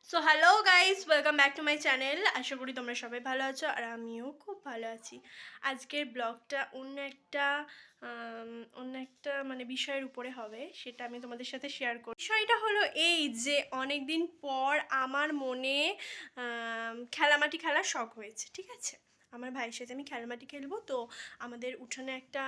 So hello guys, welcome back to my channel. আশা করি তোমরা সবাই ভালো আছো আর আমিও খুব ভালো আছি। আজকের ব্লগটা অন্য একটা মানে বিষয়ের উপরে হবে, সেটা আমি তোমাদের সাথে শেয়ার করি। বিষয়টা হলো এই যে অনেক দিন পর আমার মনে খেলামাটি খেলার শখ হয়েছে। ঠিক আছে, আমার ভাইয়ের সাথে আমি খেলামাটি খেলবো। তো আমাদের উঠানে একটা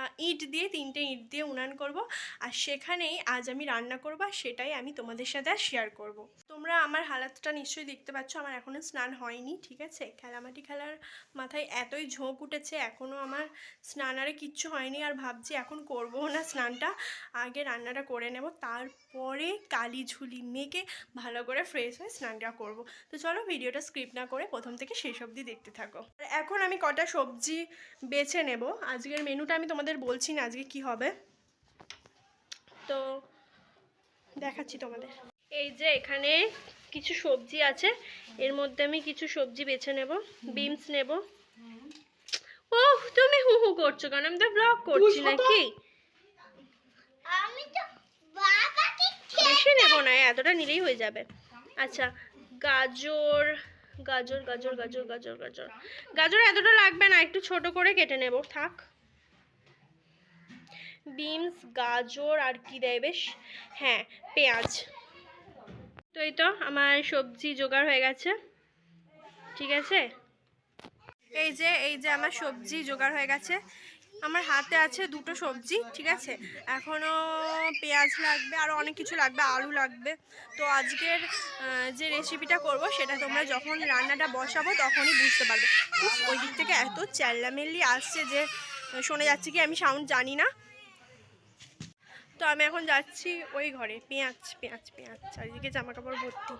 তিনটে ইট দিয়ে উনান করব, আর সেখানেই আজ আমি রান্না করবো, আর সেটাই আমি তোমাদের সাথে শেয়ার করব। তোমরা আমার হালাতটা নিশ্চয়ই দেখতে পাচ্ছ, আমার এখনও স্নান হয়নি। ঠিক আছে, খেলামাটি খেলার মাথায় এতই ঝোঁক উঠেছে, এখনও আমার স্নান আরে কিচ্ছু হয়নি। আর ভাবছি এখন করবো না স্নানটা, আগে রান্নাটা করে নেব, তারপরে কালি ঝুলি মেখে ভালো করে ফ্রেশ হয়ে স্নানটা করব। তো চলো ভিডিওটা স্ক্রিপ্ট না করে প্রথম থেকে শেষ অবধি দেখতে থাকো। আর এখন আমি কটা সবজি বেছে নেব। আজকের মেনুটা আমি তোমাদের বলছি না আজকে কি হবে, তো দেখাচ্ছি তোমাদের। এই যে এখানে কিছু সবজি আছে, এর মধ্যে আমি কিছু সবজি বেছে নেব। বিনস নেব। ও তুমি হু হু করছো কেন? আমি তো ব্লগ করছি নাকি। বেশি নেব না, এতটা নিলেই হয়ে যাবে। আচ্ছা, গাজর গাজর গাজর গাজর গাজর গাজর গাজর এতটা লাগবে না, একটু ছোট করে কেটে নেব, থাক। বিনস, গাজর আর কি দেয় বেশ, হ্যাঁ পেঁয়াজ। তো এই তো আমার সবজি জোগাড় হয়ে গেছে। ঠিক আছে, এই যে আমার সবজি জোগাড় হয়ে গেছে। আমার হাতে আছে দুটো সবজি। ঠিক আছে, এখনও পেঁয়াজ লাগবে, আরও অনেক কিছু লাগবে, আলু লাগবে। তো আজকের যে রেসিপিটা করব সেটা তোমরা যখন রান্নাটা বসাবো তখনই বুঝতে পারবে। ওই দিক থেকে এত চেল্লামেল্লি আসছে যে শোনা যাচ্ছে কি আমি সাউন্ড জানি না। তো আমি এখন যাচ্ছি ওই ঘরে। পেঁয়াজ পেঁয়াজ পেঁয়াজ চারিদিকে জামা কাপড় ভর্তি,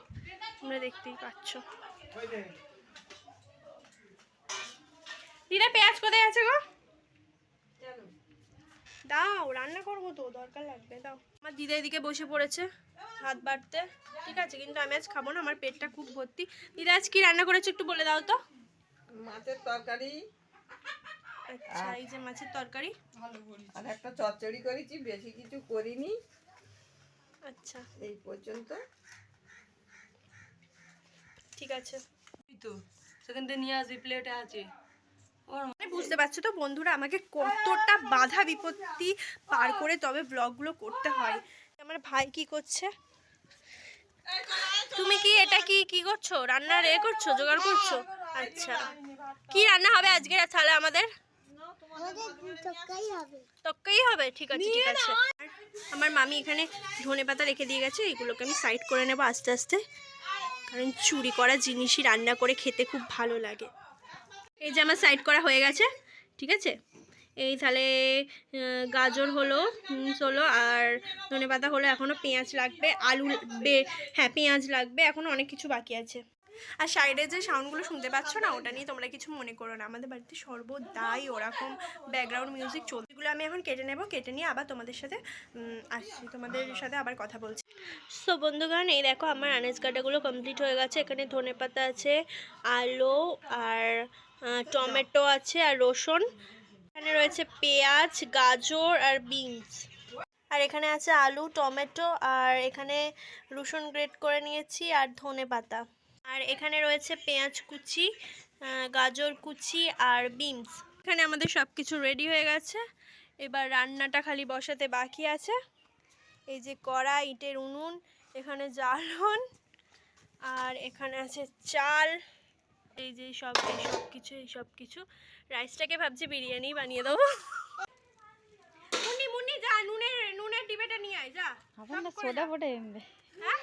তোমরা দেখতেই পাচ্ছ। দিদা পেঁয়াজ কোথায় আছে গো? দাও, রান্না করবো তো, দরকার লাগবে, দাও। আমার দিদা এদিকে বসে পড়েছে ভাত বাড়তে। ঠিক আছে, কিন্তু আমি আজ খাবো না, আমার পেটটা খুব ভর্তি। দিদা আজ কি রান্না করেছো একটু বলে দাও তো। মাছের তরকারি। আচ্ছা, এই যে মাছের তরকারি আর একটা চচ্চড়ি করেছি, বেশি কিছু করিনি। আচ্ছা এই পর্যন্ত। ঠিক আছে, তো সেখানটা নিয়ে আসবি, প্লেটে আছে। বুঝতে পারছো তো বন্ধুরা, আমাকে কতটা বাধা বিপত্তি পার করে তবে ব্লগগুলো করতে হয়। আমার ভাই কি করছে? তুমি কি এটা কি করছো? রান্নার করছো, জোগাড় করছো? আচ্ছা, কি রান্না হবে আজকে তাহলে আমাদের? তক্কাই হবে, ঠিক আছে ঠিক আছে। আমার মামি এখানে ধনেপাতা রেখে দিয়ে গেছে, এগুলোকে আমি সাইড করে নেবো আস্তে আস্তে, কারণ চুরি করা জিনিসই রান্না করে খেতে খুব ভালো লাগে। এই যে আমার সাইড করা হয়ে গেছে। ঠিক আছে, এই তাহলে গাজর হলো আর ধনেপাতা হলো, এখনও পেঁয়াজ লাগবে, আলু হ্যাঁ পেঁয়াজ লাগবে, এখনও অনেক কিছু বাকি আছে। আর সাইডে যে সাউন্ডগুলো শুনতে পাচ্ছ না, ওটা নিয়ে তোমরা কিছু মনে করো না, আমাদের বাড়িতে সর্বদাই ওরকম ব্যাকগ্রাউন্ড মিউজিক চলছে। এগুলো আমি এখন কেটে নেব, কেটে নিয়ে আবার তোমাদের সাথে আসছি, তোমাদের সাথে আবার কথা বলছি। সো বন্ধুগণ, এই দেখো আমার আনাজ কাটাগুলো কমপ্লিট হয়ে গেছে। এখানে ধনেপাতা আছে, আলু আর টমেটো আছে আর রসুন। এখানে রয়েছে পেঁয়াজ, গাজর আর বিনস। আর এখানে আছে আলু, টমেটো, আর এখানে রসুন গ্রেট করে নিয়েছি আর ধনেপাতা। আর এখানে রয়েছে পেঁয়াজ কুচি, গাজর কুচি আর বিনস। এখানে আমাদের সব কিছু রেডি হয়ে গেছে, এবার রান্নাটা খালি বসাতে বাকি আছে। এই যে কড়া, ইটের উনুন, এখানে জ্বালন, আর এখানে আছে চাল। এই যে সব কিছু রাইসটাকে ভাবছি বিরিয়ানি বানিয়ে দেবো। মুন্নি মুন্নি যা, নুনের ডিবেটা নিয়ে আয় যা। হবে না, সোডা পড়ে এমবে। হ্যাঁ,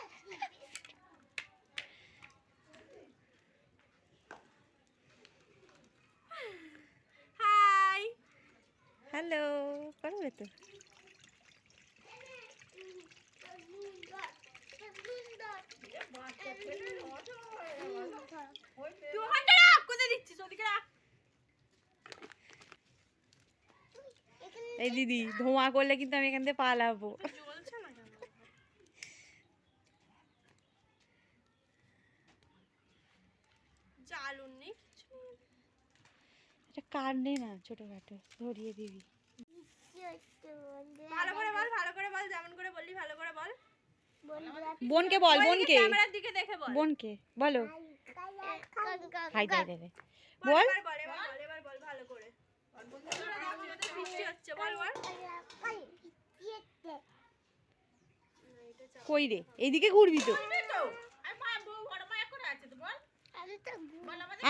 হাই, হ্যালো, করবে তো। তুই ওখানটা রাখ, কোথায় দিচ্ছিস? ওদিকে রাখ। এই দিদি, ধোঁয়া করলে কিন্তু আমি এখান থেকে পালাবো। জ্বলছে না কেন? জ্বালুন নেই কিছু। এটা কার নেই না, ছোটখাটো ধরিয়ে দিবি। ভালো করে বল, যেমন করে বললি ভালো করে বল। বোনকে বল, বোনকে ক্যামেরার দিকে দেখে বল। বোনকে বলো। হাই দাই দে বল বল। এবার বল ভালো করে। বৃষ্টি হচ্ছে, বল বল। কই রে, এইদিকে ঘুরবি তো।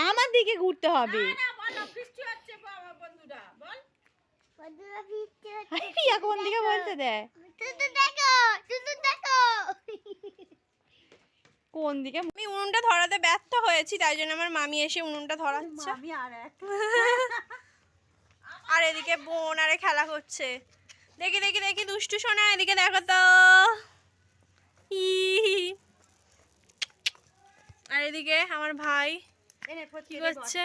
আমার দিকে ঘুরতে হবে। পিয়া কোন দিকে বলতে দে, কোন দিকে। আমি উনুনটা ধরাতে ব্যর্থ হয়েছি, তাই জন্য আমার মামি এসে উনুনটা ধরাচ্ছে। আর এদিকে বোন আরে খেলা করছে। দেখি দেখি দেখি দুষ্টু সোনা, এদিকে দেখো তো। হি হি। আর এদিকে আমার ভাই কি করছে?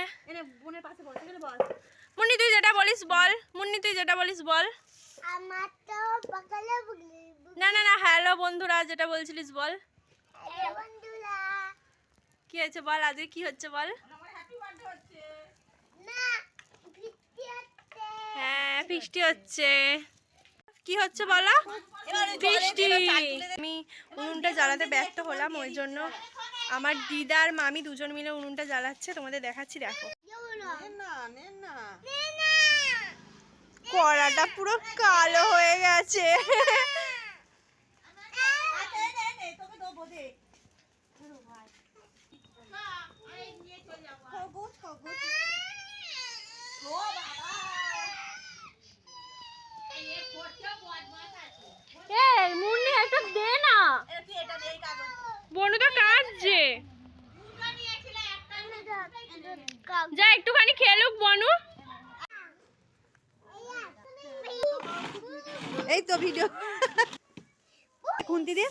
মুন্নি তুই যেটা বলিস বল, মুন্নি তুই যেটা বলিস বল। না না না, হ্যালো বন্ধুরা যেটা বলছিলিস বল। কি হয়েছে বল, আজকে কি হচ্ছে বল। হ্যাঁ বৃষ্টি হচ্ছে। কি হচ্ছে বলো? বৃষ্টি। আমি উনুনটা জ্বালাতে ব্যর্থ হলাম, ওই জন্য আমার দিদা আর মামি দুজন মিলে উনুনটা জ্বালাচ্ছে, তোমাদের দেখাচ্ছি দেখো। কড়াটা পুরো কালো হয়ে গেছে। মুন্নি একটা দে না, বনু তো কাঁদছে। যা একটুখানি খেলুক বনু। এই তো ভিডিও খুন্তি দিয়ে।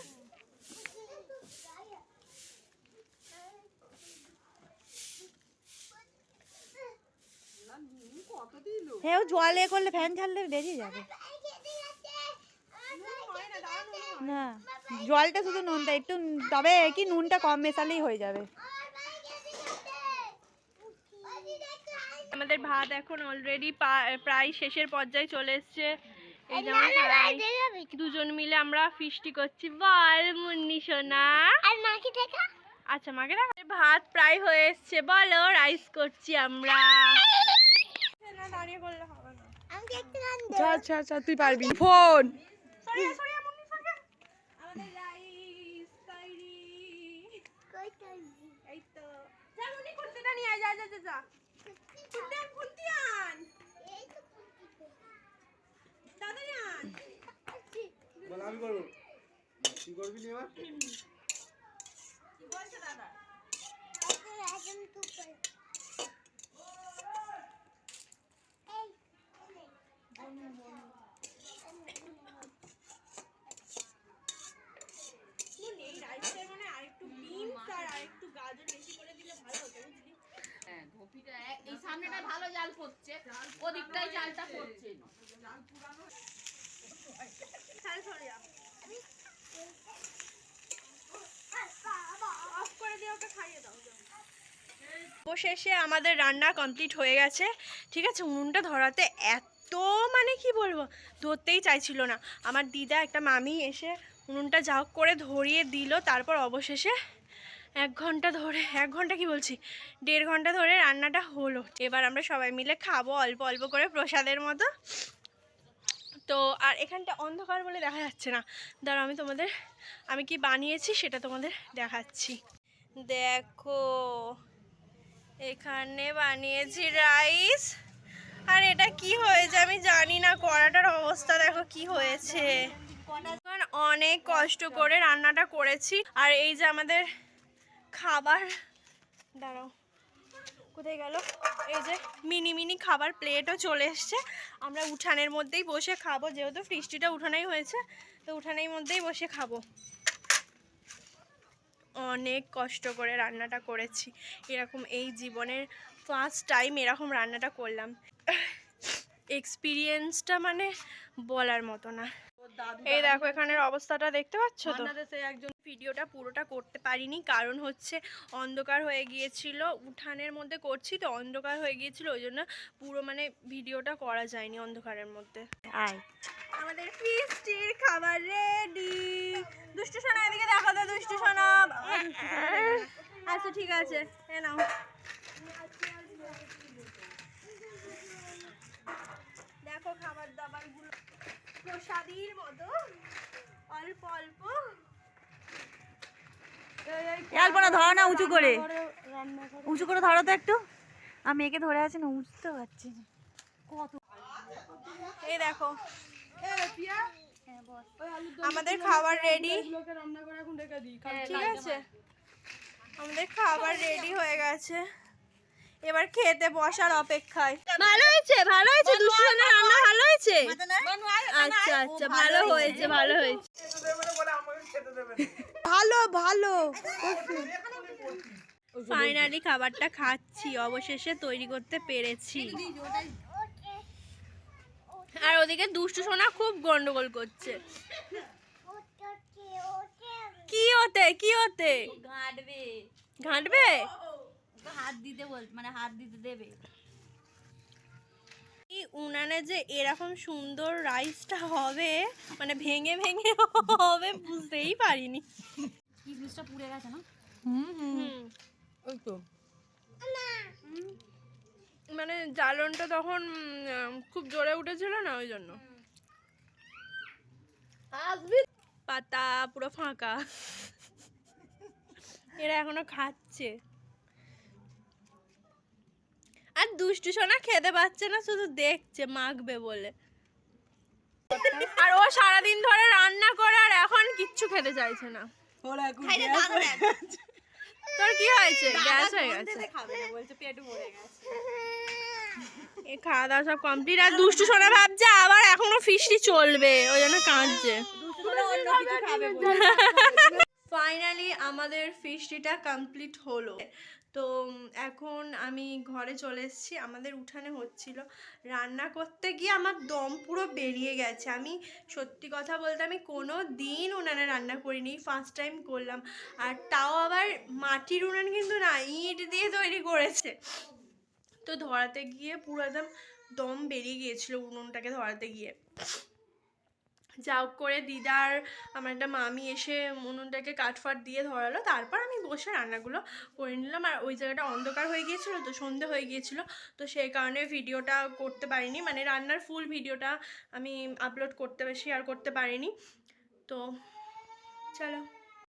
হ্যাঁ, ও জলে করলে ফ্যান ছাড়লে বেরিয়ে যাবে না। জলটা শুধু নুনটা একটু, তবে কি নুনটা কম মেশালেই হয়ে যাবে। আমাদের ভাত এখন অলরেডি প্রায় শেষের পর্যায়ে চলে এসছে। এই যে আমার ভাই, দুজন মিলে আমরা ফিস্টি করছি। বল মুন্নি সোনা। আর মাকে দেখা। আচ্ছা মাকে দেখা। ভাত প্রায় হয়ে এসছে, বলো রাইস করছি আমরা। না দাঁড়িয়ে করলে হবে না। আচ্ছা আচ্ছা, তুই পারবি। ফোন সরিয়া সরিয়া মুন্নি সরিয়া। আমাদের রাইস তৈরি। এই তো। যা মুন্নি খুন্তিটা নিয়ে আয়, যা যা যা যা। খুন্তি আন। তাড়াতাড়ি আন। বল আমি করব। তুই করবি নি এবার? কি বলছে দাদা? এই রাইসের মানে আরেকটু বিনস আর আরেকটু গাজর বেশি করে দিলে ভালো হতো, বুঝলি? এই সামনেটা ভালো জাল পড়ছে, ওদিকটাই জালটা পড়ছে। ছাড় সরিয়া। অফ করে দিয়ে ওকে খাইয়ে দাও। অবশেষে আমাদের রান্না কমপ্লিট হয়ে গেছে, ঠিক আছে। উনুনটা ধরাতে এত মানে কি বলবো, ধরতেই চাইছিল না। আমার দিদা একটা মামি এসে উনুনটা যা হোক করে ধরিয়ে দিল। তারপর অবশেষে 1 ঘন্টা ধরে, 1 ঘন্টা কি বলছি, 1.5 ঘন্টা ধরে রান্নাটা হলো। এবার আমরা সবাই মিলে খাবো অল্প অল্প করে প্রসাদের মতো। তো আর এখানটা অন্ধকার বলে দেখা যাচ্ছে না, দাঁড়াও আমি কি বানিয়েছি সেটা তোমাদের দেখাচ্ছি। দেখো এখানে বানিয়েছি রাইস। আর এটা কি হয়েছে আমি জানি না, কড়াটার অবস্থা দেখো কি হয়েছে। অনেক কষ্ট করে রান্নাটা করেছি। আর এই যে আমাদের খাবার, দাঁড়াও কোথায় গেল, এই যে মিনি মিনি খাবার প্লেটও চলে এসছে। আমরা উঠানের মধ্যেই বসে খাবো, যেহেতু ফিস্টিটা উঠানেই হয়েছে, তো উঠানের মধ্যেই বসে খাবো। অনেক কষ্ট করে রান্নাটা করেছি, এরকম এই জীবনের ফার্স্ট টাইম এরকম রান্নাটা করলাম। এক্সপিরিয়েন্সটা মানে বলার মতো না। দাদু এই দেখো এখানের অবস্থাটা দেখতে পাচ্ছ তো? বাংলাদেশে একজন ভিডিওটা পুরোটা করতে পারিনি, কারণ হচ্ছে অন্ধকার হয়ে গিয়েছিল, উঠানের মধ্যে করছি তো অন্ধকার হয়ে গিয়েছিল, ওই জন্য পুরো মানে ভিডিওটা করা যায়নি অন্ধকারের মধ্যে। আয় আমাদের ফিস্টির খাবার রেডি। দুষ্টু সোনা এদিকে দেখো তো, দুষ্টু সোনা। আচ্ছা ঠিক আছে, এ নাও। দেখো খাবার দাবার গুলো প্রসাদীর মতো অল্প অল্প। অল্প না, ধরো না উঁচু করে, উঁচু করে ধরো তো একটু। আমি মেয়েকে ধরে আছি না, উঁচতে পারছি না। এই দেখো আমাদের খাবার রেডি। ঠিক আছে, আমাদের খাবার রেডি হয়ে গেছে, এবার খেতে বসার অপেক্ষায়। ভালো হয়েছে, ভালো হয়েছে, দুষ্টু সোনার রান্না ভালো হয়েছে। আচ্ছা আচ্ছা, ভালো হয়েছে, ভালো হয়েছে, ভালো ভালো। ফাইনালি খাবারটা খাচ্ছি, অবশেষে তৈরি করতে পেরেছি। আর ওদিকে দুষ্টু সোনা খুব গন্ডগোল করছে। কি হতে, কি হতে? ঘাটবে, ঘাঁটবে? হাত দিতে বল, মানে হাত দিতে দেবে। এই উনানে যে এরকম সুন্দর রাইসটা হবে, মানে ভেঙে ভেঙে হবে বুঝতেই পারিনি। কিসমিসটা পুড়ে গেছে না? হুম, ওই তো মানে জ্বালনটা তখন খুব জোরে উঠেছিল না, ওই জন্য। পাতা পুরো ফাঁকা, এরা এখনো খাচ্ছে। আর দুষ্টু সোনা খেতে পাচ্ছে না, শুধু দেখছে মাখবে বলে। আর ও সারাদিন ধরে রান্না করে আর এখন কিচ্ছু খেতে চাইছে না। ওরা এখন তোর কি হয়েছে? গ্যাস হয়ে গেছে। এই খাওয়া দাওয়া সব কমপ্লিট। আর দুষ্টু সোনা ভাবছে আবার এখনো ফিস্টি চলবে, ওই জন্য কাঁদছে। ফাইনালি আমাদের ফিস্টিটা কমপ্লিট হলো। তো এখন আমি ঘরে চলে এসেছি। আমাদের উঠানে হচ্ছিল, রান্না করতে গিয়ে আমার দম পুরো বেরিয়ে গেছে। আমি সত্যি কথা বলতে আমি কোনো দিন উনানে রান্না করিনি, ফার্স্ট টাইম করলাম। আর তাও আবার মাটির উনান, কিন্তু না, ইট দিয়ে তৈরি করেছে। তো ধরাতে গিয়ে পুরো একদম দম বেরিয়ে গিয়েছিল উনুনটাকে ধরাতে গিয়ে। যা হোক করে দিদার আমার একটা মামি এসে উনুনটাকে কাঠফাট দিয়ে ধরালো, তারপর আমি বসে রান্নাগুলো করে নিলাম। আর ওই জায়গাটা অন্ধকার হয়ে গিয়েছিলো তো, সন্ধে হয়ে গিয়েছিলো, তো সেই কারণে ভিডিওটা করতে পারিনি, মানে রান্নার ফুল ভিডিওটা আমি আপলোড করতে, শেয়ার করতে পারিনি। তো চলো।